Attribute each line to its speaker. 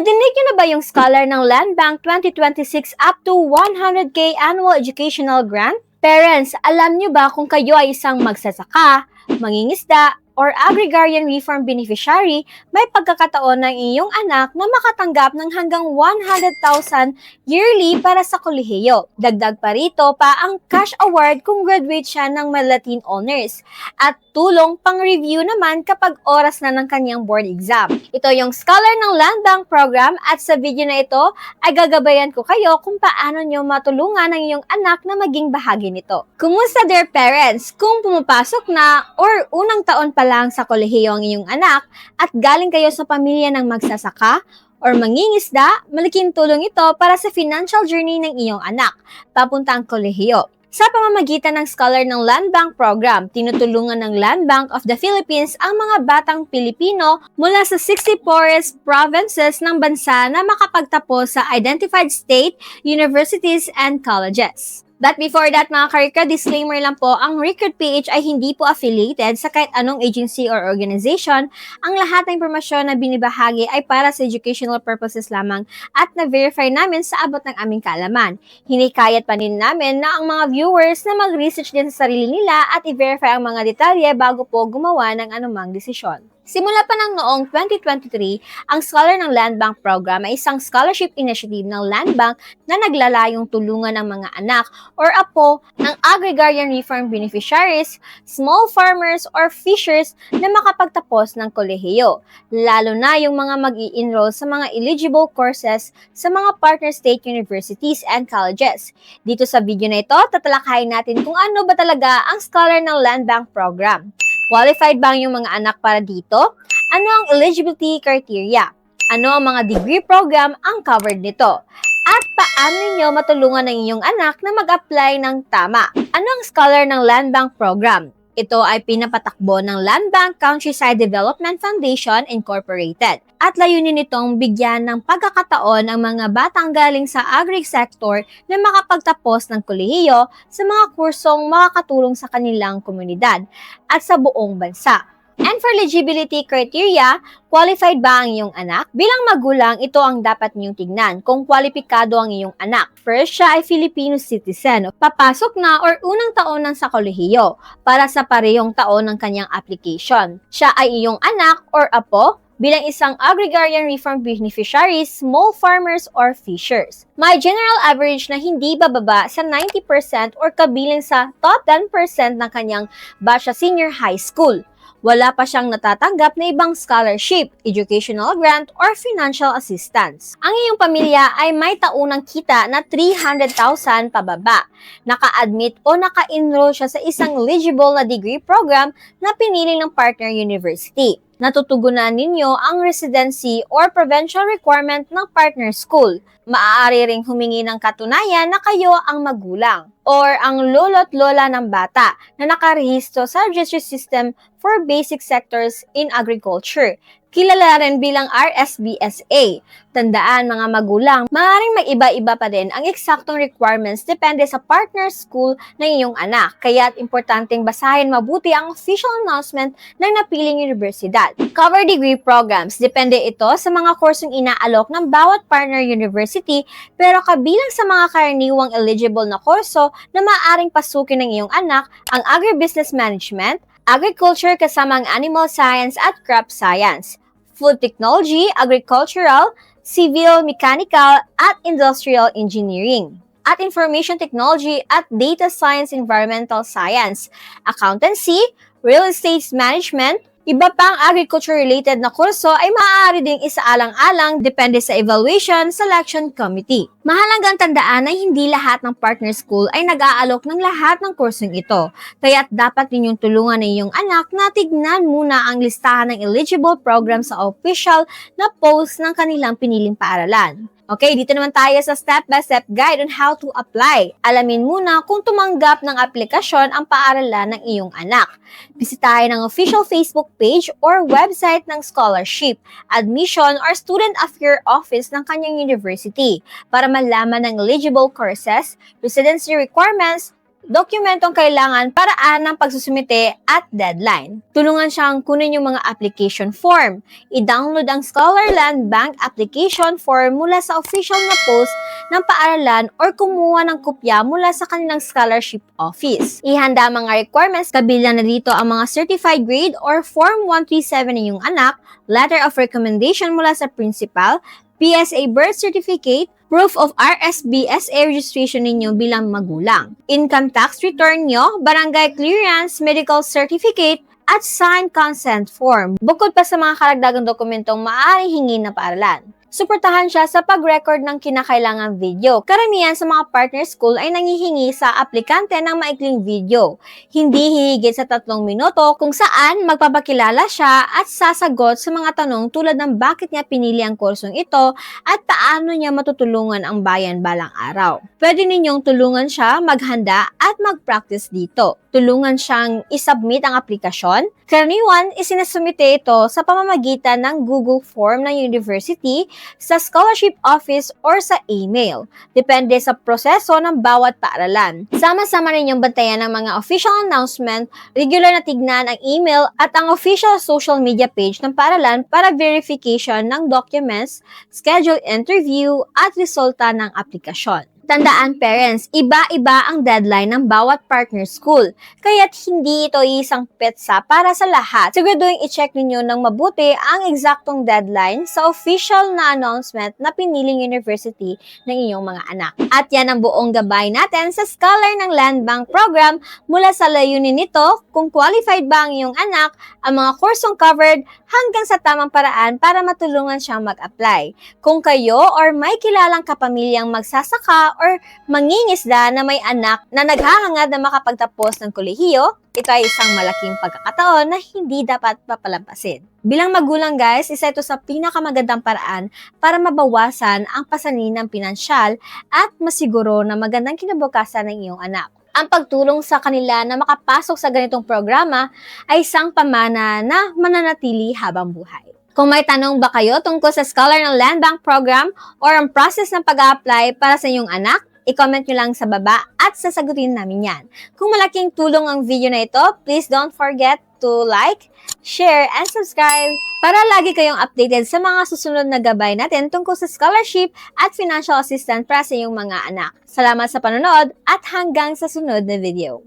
Speaker 1: Nadinig niyo na ba yung scholar ng Land Bank 2026 up to 100K annual educational grant? Parents, alam niyo ba kung kayo ay isang magsasaka, mangingisda, or agrarian reform beneficiary, may pagkakataon ng iyong anak na makatanggap ng hanggang 100,000 yearly para sa kolehiyo. Dagdag pa rito pa ang cash award kung graduate siya ng Latin honors at tulong pang-review naman kapag oras na ng kanyang board exam. Ito yung scholar ng Land Bank program at sa video na ito ay gagabayan ko kayo kung paano nyo matulungan ang iyong anak na maging bahagi nito. Kumusta dear parents? Kung pumapasok na or unang taon pa lang sa kolehiyo ang iyong anak at galing kayo sa pamilya ng magsasaka or mangingisda, malaking tulong ito para sa financial journey ng iyong anak papuntang kolehiyo. Sa pamamagitan ng scholar ng Land Bank program, tinutulungan ng Land Bank of the Philippines ang mga batang Pilipino mula sa 60 poorest provinces ng bansa na makapagtapos sa identified state, universities, and colleges. But before that mga karika, disclaimer lang po, ang Recruit PH ay hindi po affiliated sa kahit anong agency or organization. Ang lahat ng impormasyon na binibahagi ay para sa educational purposes lamang at na-verify namin sa abot ng aming kaalaman. Hinikayat pa din namin na ang mga viewers na mag-research din sa sarili nila at i-verify ang mga detalye bago po gumawa ng anumang desisyon. Simula pa ng noong 2023, ang Scholar ng Land Bank program ay isang scholarship initiative ng Land Bank na naglalayong tulungan ng mga anak or apo ng agrarian reform beneficiaries, small farmers or fishers na makapagtapos ng kolehiyo, lalo na yung mga mag-i-enroll sa mga eligible courses sa mga partner state universities and colleges. Dito sa video na ito, tatalakayin natin kung ano ba talaga ang Scholar ng Land Bank program. Qualified ba ang iyong mga anak para dito? Ano ang eligibility criteria? Ano ang mga degree program ang covered nito? At paano niyo matulungan ang inyong anak na mag-apply ng tama? Ano ang Scholar ng Land Bank program? Ito ay pinapatakbo ng Land Bank Countryside Development Foundation Incorporated at layunin nitong bigyan ng pagkakataon ang mga batang galing sa agri-sector na makapagtapos ng kolehiyo sa mga kursong makakatulong sa kanilang komunidad at sa buong bansa. And for eligibility criteria, qualified ba ang iyong anak? Bilang magulang, ito ang dapat niyong tignan kung kwalipikado ang iyong anak. First, siya ay Filipino citizen. Papasok na or unang taon ng sa kolehiyo para sa parehong taon ng kanyang application. Siya ay iyong anak or apo bilang isang agrarian reform beneficiaries, small farmers, or fishers. May general average na hindi bababa sa 90% or kabilang sa top 10% ng kanyang batch sa senior high school. Wala pa siyang natatanggap na ibang scholarship, educational grant, or financial assistance. Ang iyong pamilya ay may taunang kita na 300,000 pababa. Naka-admit o naka-enroll siya sa isang eligible na degree program na pinili ng partner university. Natutugunan ninyo ang residency or provincial requirement ng partner school. Maaari ring humingi ng katunayan na kayo ang magulang or ang lolo't lola ng bata na nakarehistro sa registry system for basic sectors in agriculture. Kilala rin bilang RSBSA. Tandaan mga magulang, maaaring mag-iba-iba pa din ang eksaktong requirements depende sa partner school ng iyong anak. Kaya't importanteng basahin mabuti ang official announcement ng napiling universidad. Cover degree programs. Depende ito sa mga kursong inaalok ng bawat partner university pero kabilang sa mga karaniwang eligible na kurso na maaaring pasukin ng iyong anak ang agribusiness management, agriculture kasama ang animal science at crop science, food technology, agricultural, civil, mechanical, at industrial engineering, at information technology at data science, environmental science, accountancy, real estate management. Iba pang agriculture-related na kurso ay maaari ding isaalang-alang depende sa evaluation selection committee. Mahalagang tandaan na hindi lahat ng partner school ay nag-aalok ng lahat ng kursong ito, kaya't dapat ninyong tulungan ng iyong anak na tignan muna ang listahan ng eligible program sa official na post ng kanilang piniling paaralan. Okay, dito naman tayo sa step-by-step guide on how to apply. Alamin muna kung tumanggap ng aplikasyon ang paaralan ng iyong anak. Bisitahin ang official Facebook page or website ng scholarship, admission, or student affairs office ng kanyang university para malaman ang eligible courses, residency requirements, dokumentong kailangan, paraan ng pagsusumite at deadline. Tulungan siyang kunin yung mga application form. I-download ang Scholar Land Bank application form mula sa official na post ng paaralan or kumuha ng kopya mula sa kanilang scholarship office. Ihanda ang mga requirements, kabilang na dito ang mga certified grade or Form 137 ng iyong anak, letter of recommendation mula sa principal, PSA birth certificate, proof of RSBSA registration ninyo bilang magulang, income tax return nyo, barangay clearance, medical certificate, at signed consent form. Bukod pa sa mga karagdagang dokumentong maaaring hingin ng paaralan. Suportahan siya sa pag-record ng kinakailangang video. Karamihan sa mga partner school ay nangihingi sa aplikante ng maikling video. Hindi hihigit sa 3 minuto kung saan magpapakilala siya at sasagot sa mga tanong tulad ng bakit niya pinili ang kursong ito at paano niya matutulungan ang bayan balang araw. Pwede ninyong tulungan siya maghanda at mag-practice dito. Tulungan siyang isubmit ang aplikasyon. Karaniwan, isinasumite ito sa pamamagitan ng Google Form ng university, sa scholarship office, or sa email. Depende sa proseso ng bawat paaralan. Sama-sama ninyong bantayan ang mga official announcement, regular na tignan ang email at ang official social media page ng paaralan para verification ng documents, schedule interview, at resulta ng aplikasyon. Tandaan parents, iba-iba ang deadline ng bawat partner school, kaya't hindi ito isang petsa para sa lahat. Siguraduhin i-check ninyo ng mabuti ang eksaktong deadline sa official na announcement na piniling university ng inyong mga anak. At yan ang buong gabay natin sa Scholar ng Land Bank Program mula sa layunin nito, kung qualified ba ang iyong anak, ang mga kursong covered, hanggang sa tamang paraan para matulungan siyang mag-apply. Kung kayo or may kilalang kapamilyang magsasaka or mangingisda na may anak na naghahangad na makapagtapos ng kolehiyo, ito ay isang malaking pagkakataon na hindi dapat papalampasin. Bilang magulang guys, isa ito sa pinakamagandang paraan para mabawasan ang pasanin ng pinansyal at masiguro na magandang kinabukasan ng iyong anak. Ang pagtulong sa kanila na makapasok sa ganitong programa ay isang pamana na mananatili habang buhay. Kung may tanong ba kayo tungkol sa Scholar ng Land Bank Program or ang process ng pag-a-apply para sa iyong anak, i-comment nyo lang sa baba at sasagutin namin yan. Kung malaking tulong ang video na ito, please don't forget to like, share, and subscribe para lagi kayong updated sa mga susunod na gabay natin tungkol sa scholarship at financial assistance para sa iyong mga anak. Salamat sa panonood at hanggang sa sunod na video.